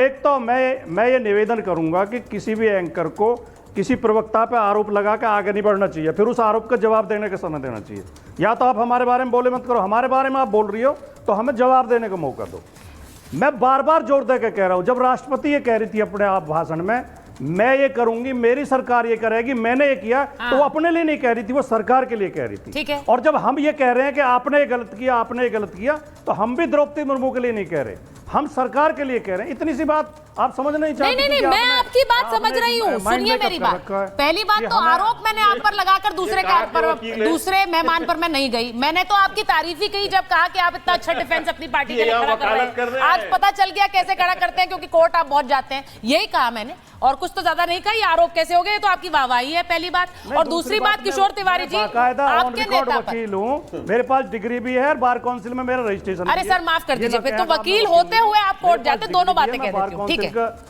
एक तो मैं ये निवेदन करूंगा कि किसी भी एंकर को किसी प्रवक्ता पे आरोप लगा के आगे नहीं बढ़ना चाहिए, फिर उस आरोप का जवाब देने का समय देना चाहिए। या तो आप हमारे बारे में बोले मत करो, हमारे बारे में आप बोल रही हो तो हमें जवाब देने का मौका दो। मैं बार बार जोर दे के कह रहा हूं, जब राष्ट्रपति ये कह रही थी अपने आप भाषण में, मैं ये करूंगी, मेरी सरकार ये करेगी, मैंने ये किया, तो वो अपने लिए नहीं कह रही थी, वो सरकार के लिए कह रही थी। ठीक है। और जब हम ये कह रहे हैं कि आपने ये गलत किया, आपने ये गलत किया, तो हम भी द्रौपदी मुर्मू के लिए नहीं कह रहे, हम सरकार के लिए कह रहे हैं। इतनी सी बात आप समझ नहीं चाहते? नहीं, मैं आपकी बात समझ रही हूँ। सुनिए मेरी बात। पहली बात तो आरोप मैंने आप पर लगाकर दूसरे मेहमान पर मैं नहीं गई। मैंने तो आपकी तारीफ ही कही जब कहा कि आप इतना अच्छा डिफेंस अपनी पार्टी के लिए खड़ा कर रहे हैं। आज पता चल गया कैसे खड़ा करते हैं, क्योंकि कोर्ट आप पहुंच जाते हैं, यही कहा मैंने, और कुछ तो ज्यादा नहीं कही। आरोप कैसे हो गए तो आपकी वाहवाही है, पहली बात। और दूसरी बात, किशोर तिवारी जी आपके नेता वकील हूँ, मेरे पास डिग्री भी है, बार काउंसिल में मेरा रजिस्ट्रेशन। अरे सर माफ कर दीजिए, फिर तो वकील होते हुए आप कोर्ट जाते, दोनों बातें कह देती हूँ। ठीक है,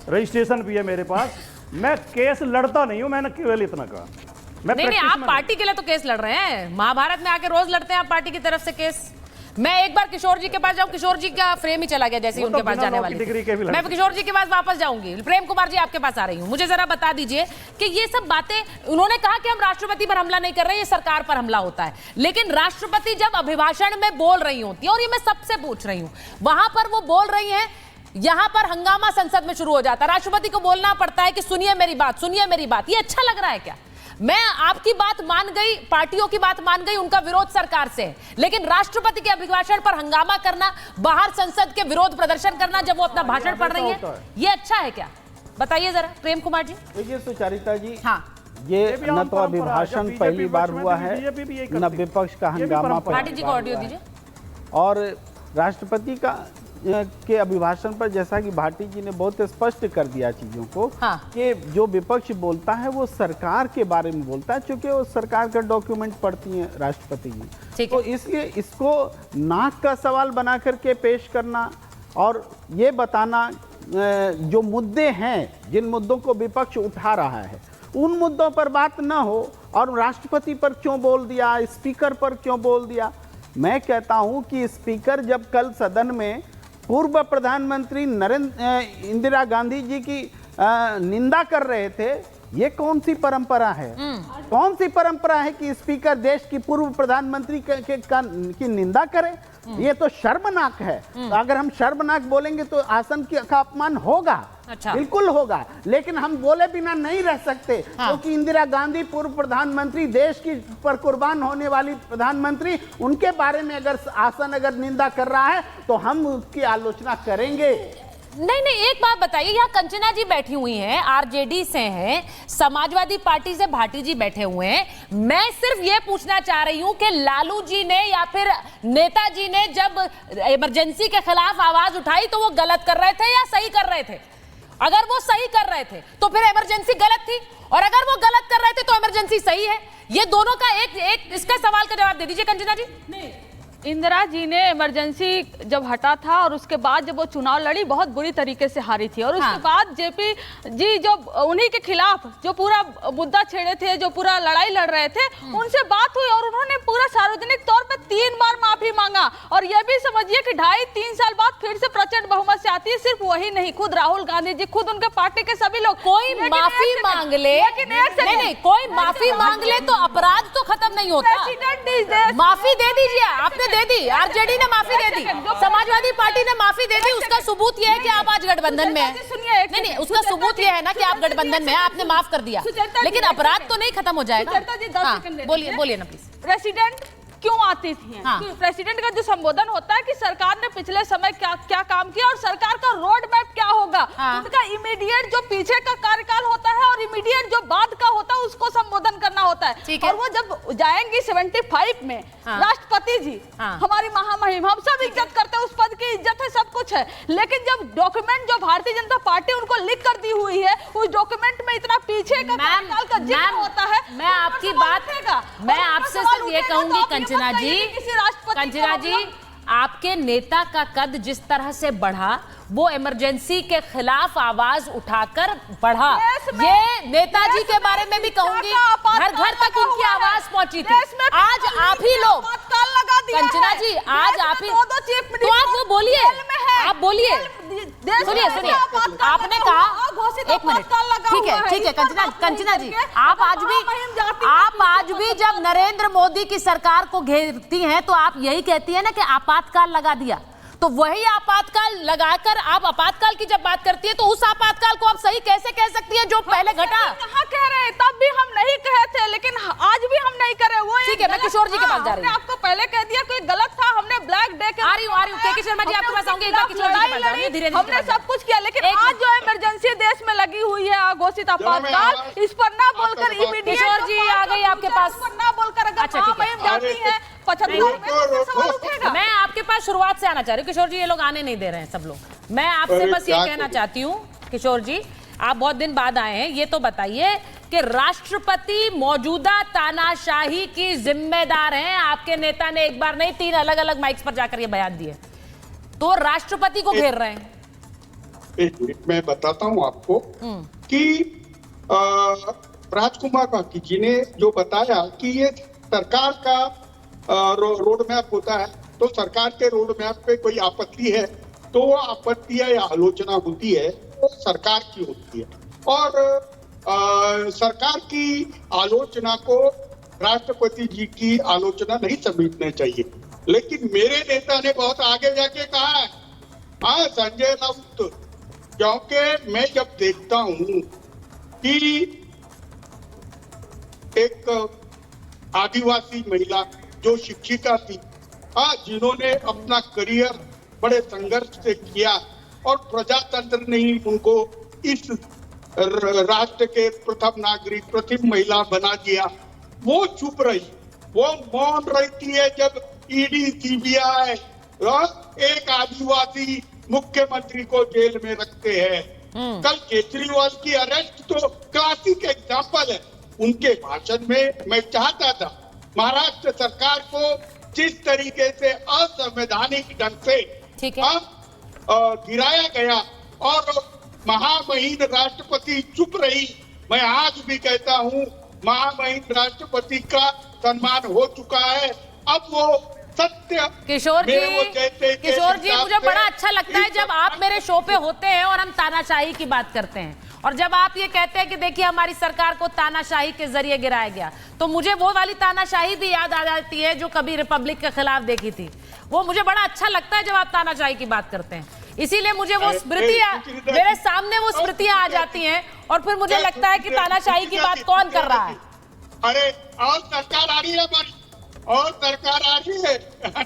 रजिस्ट्रेशन भी है मेरे पास, मैं केस लड़ता नहीं हूँ, मैंने केवल इतना कहा। नहीं, आप पार्टी के लिए तो केस लड़ रहे हैं, महाभारत में आके रोज लड़ते हैं आप पार्टी की तरफ से केस। मैं एक बार किशोर जी के पास जाऊं, किशोर जी का फ्रेम ही चला गया जैसे ही उनके पास जाने वाली थी। मैं किशोर जी के पास वापस जाऊंगी। प्रेम कुमार जी आपके पास आ रही हूं, मुझे जरा बता दीजिए कि ये सब बातें, उन्होंने कहा कि हम राष्ट्रपति पर हमला नहीं कर रहे, ये सरकार पर हमला होता है, लेकिन राष्ट्रपति जब अभिभाषण में बोल रही होती है, और ये मैं सबसे पूछ रही हूँ, वहां पर वो बोल रही है, यहां पर हंगामा संसद में शुरू हो जाता है, राष्ट्रपति को बोलना पड़ता है कि सुनिए मेरी बात, सुनिए मेरी बात। ये अच्छा लग रहा है क्या? मैं आपकी बात मान गई, पार्टियों की बात मान गई, उनका विरोध सरकार से है, लेकिन राष्ट्रपति के अभिभाषण पर हंगामा करना, बाहर संसद के विरोध प्रदर्शन करना जब वो अपना भाषण पढ़ रही है, ये अच्छा है क्या? बताइए जरा प्रेम कुमार जी। देखिए सुचारिता जी, हाँ, ये न तो अभिभाषण पहली बार हुआ है, न विपक्ष का हंगामा। पार्टी जी को ऑडियो दीजिए। और राष्ट्रपति के अभिभाषण पर जैसा कि भाटी जी ने बहुत स्पष्ट कर दिया चीजों को, हाँ। कि जो विपक्ष बोलता है वो सरकार के बारे में बोलता है, क्योंकि वो सरकार का डॉक्यूमेंट पढ़ती हैं राष्ट्रपति जी। तो इसलिए इसको नाक का सवाल बना करके पेश करना और ये बताना जो मुद्दे हैं, जिन मुद्दों को विपक्ष उठा रहा है, उन मुद्दों पर बात न हो, और राष्ट्रपति पर क्यों बोल दिया, स्पीकर पर क्यों बोल दिया। मैं कहता हूं कि स्पीकर जब कल सदन में पूर्व प्रधानमंत्री इंदिरा गांधी जी की निंदा कर रहे थे, ये कौन सी परंपरा है? कौन सी परंपरा है कि स्पीकर देश की पूर्व प्रधानमंत्री की निंदा करे? ये तो शर्मनाक है। तो अगर हम शर्मनाक बोलेंगे तो आसन का अपमान होगा। अच्छा। बिल्कुल होगा, लेकिन हम बोले बिना नहीं रह सकते, क्योंकि इंदिरा गांधी पूर्व प्रधानमंत्री, देश की पर कुर्बान होने वाली प्रधानमंत्री, उनके बारे में अगर आसन अगर निंदा कर रहा है तो हम उसकी आलोचना करेंगे। नहीं, एक बात बताइए, यहाँ कंचना जी बैठी हुई हैं, आरजेडी से हैं, समाजवादी पार्टी से भाटी जी बैठे हुए हैं। मैं सिर्फ ये पूछना चाह रही हूँ कि लालू जी ने या फिर नेताजी ने जब इमरजेंसी के खिलाफ आवाज उठाई तो वो गलत कर रहे थे या सही कर रहे थे? अगर वो सही कर रहे थे तो फिर इमरजेंसी गलत थी, और अगर वो गलत कर रहे थे तो इमरजेंसी सही है। ये दोनों का एक इसका सवाल का जवाब दे दीजिए कंचना जी। नहीं, इंदिरा जी ने इमरजेंसी जब हटा था और उसके बाद जब वो चुनाव लड़ी, बहुत बुरी तरीके से हारी थी, और उसके बाद जेपी जी जो उन्हीं के खिलाफ जो पूरा मुद्दा छेड़े थे, जो पूरा लड़ाई लड़ रहे थे, उनसे बात हुई और उन्होंने पूरा सार्वजनिक तौर पे 3 बार माफी मांगा। और ये भी समझिए कि 2.5-3 साल बाद फिर से प्रचंड बहुमत से आती है। सिर्फ वही नहीं, खुद राहुल गांधी जी, खुद उनके पार्टी के सभी लोग, कोई माफी मांग ले, नहीं, कोई माफी मांग ले तो अपराध तो खत्म नहीं होता। माफी दे दीजिए, आपने दे दी, आरजेडी ने माफी दे दी, समाजवादी पार्टी ने माफी दे दी, उसका सबूत यह है कि आप आज गठबंधन में हैं। नहीं, उसका सबूत यह है ना कि आप गठबंधन में हैं, आपने माफ कर दिया, लेकिन अपराध तो नहीं खत्म हो जाएगा। बोलिए ना प्लीज। प्रेसिडेंट क्यों आती थी? प्रेसिडेंट का जो संबोधन होता है कि सरकार ने पिछले समय क्या काम किया और सरकार का रोड मैप क्या होगा, उनका इमीडिएट जो पीछे का कार्यकाल होता है और इमीडिएट जो बाद का होता है उसको संबोधन करना होता है। और वो जब जाएंगी 75 में, राष्ट्रपति जी हमारी महामहिम, हम सब इज्जत करते हैं, उस पद की इज्जत है, सब कुछ है, लेकिन जब डॉक्यूमेंट जो भारतीय जनता पार्टी उनको लिख कर दी हुई है, उस डॉक्यूमेंट में इतना पीछे का कार्यकाल का जिक्र होता है। मैं आपकी बात, मैं आपसे सिर्फ ये कहूंगी कंचना जी, आपके नेता का कद जिस तरह से बढ़ा, वो इमरजेंसी के खिलाफ आवाज उठाकर बढ़ा। ये नेताजी के बारे में भी कहूंगी, घर घर तक उनकी आवाज पहुंची थी। आज आप ही लोग दिया कंचना है। जी, आज देश आप में ही दो चीफ तो आप वो बोलिए, जेल में है। आप बोलिए, देश सुनिए में सुनिए, आपातकाल आपने लगा कहा हुआ, घोषित एक मिनट, आपातकाल लगा ठीक हुआ है ठीक है, इस पर कंचना बात कंचना नहीं जी, करके आप आज भी महामहिम जाति जब नरेंद्र मोदी की सरकार को घेरती हैं तो आप यही कहती है ना कि आपातकाल लगा दिया, तो वही आपातकाल लगाकर आप आपातकाल की जब बात करती है तो उस आपातकाल को आप सही कैसे कह सकती है जो पहले घटा? कहाँ कह रहे हैं, तब भी हम नहीं कहे थे, लेकिन आज भी हम नहीं करे। वो ठीक है, मैं किशोर जी के पास जा रही हूँ। आपको पहले कह दिया कोई गलत था, हमने ब्लैक डे के आ रही हूँ के शर्मा जी आपके पास आऊंगी, एक बार किशोर जी के पास जाऊंगी, धीरे धीरे हमने सब कुछ किया, लेकिन आज जो इमरजेंसी देश में लगी हुई है घोषित आपातकाल, इस पर ना बोलकर इमीडिएट किशोर जी आ गई आपके पास, ना बोलकर अगर अच्छा, ठीक है। महामहिम जाती है 75 में सवाल उठेगा। मैं आपके पास शुरुआत से आना चाह रही हूँ किशोर जी, ये लोग आने नहीं दे रहे हैं सब लोग। मैं आपसे बस ये कहना चाहती हूँ किशोर जी, आप बहुत दिन बाद आए हैं, ये तो बताइए कि राष्ट्रपति मौजूदा तानाशाही की जिम्मेदार हैं। आपके नेता ने एक बार नहीं 3 अलग अलग माइक्स पर जाकर ये बयान दिए, तो राष्ट्रपति को घेर रहे हैं। एक मिनट मैं बताता हूं आपको कि राजकुमार बाकी जी ने जो बताया कि ये सरकार का रोड मैप होता है, तो सरकार के रोड मैप पे कोई आपत्ति है तो वो आपत्ति या आलोचना होती है वो सरकार की होती है, और सरकार की आलोचना को राष्ट्रपति जी की आलोचना नहीं समझना चाहिए। लेकिन मेरे नेता ने बहुत आगे जाके कहा है, हाँ संजय राउत, क्योंकि मैं जब देखता हूं कि एक आदिवासी महिला जो शिक्षिका थी, जिन्होंने अपना करियर बड़े संघर्ष से किया और प्रजातंत्र ने ही उनको इस राष्ट्र के प्रथम नागरिक, प्रथम महिला बना दिया, वो चुप रही, वो मौन रहती है जब ईडी सीबीआई एक आदिवासी मुख्यमंत्री को जेल में रखते हैं। कल केजरीवाल की अरेस्ट तो क्लासिक एग्जाम्पल है। उनके भाषण में मैं चाहता था महाराष्ट्र सरकार को जिस तरीके से असंवैधानिक ढंग से गिराया गया और महामहिम राष्ट्रपति चुप रही, मैं आज भी कहता हूं महामहिम राष्ट्रपति का सम्मान हो चुका है। अब वो सत्य किशोर जी मुझे बड़ा अच्छा लगता है जब आप मेरे शो पे होते हैं और हम तानाशाही की बात करते हैं, और जब आप ये कहते हैं कि देखिए हमारी सरकार को तानाशाही के जरिए गिराया गया, तो मुझे वो वाली तानाशाही भी याद आ जाती है जो कभी रिपब्लिक के खिलाफ देखी थी। वो मुझे बड़ा अच्छा लगता है जब आप तानाशाही की बात करते हैं, इसीलिए मुझे वो स्मृतियां मेरे सामने वो स्मृतियां आ जाती हैं और फिर मुझे लगता है कि तानाशाही की बात कौन कर रहा है। अरे और सरकार आ रही है हमारी, और सरकार आ रही है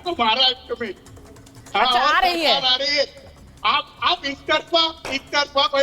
महाराष्ट्र में। अच्छा, आ रही है। आप एक तरफा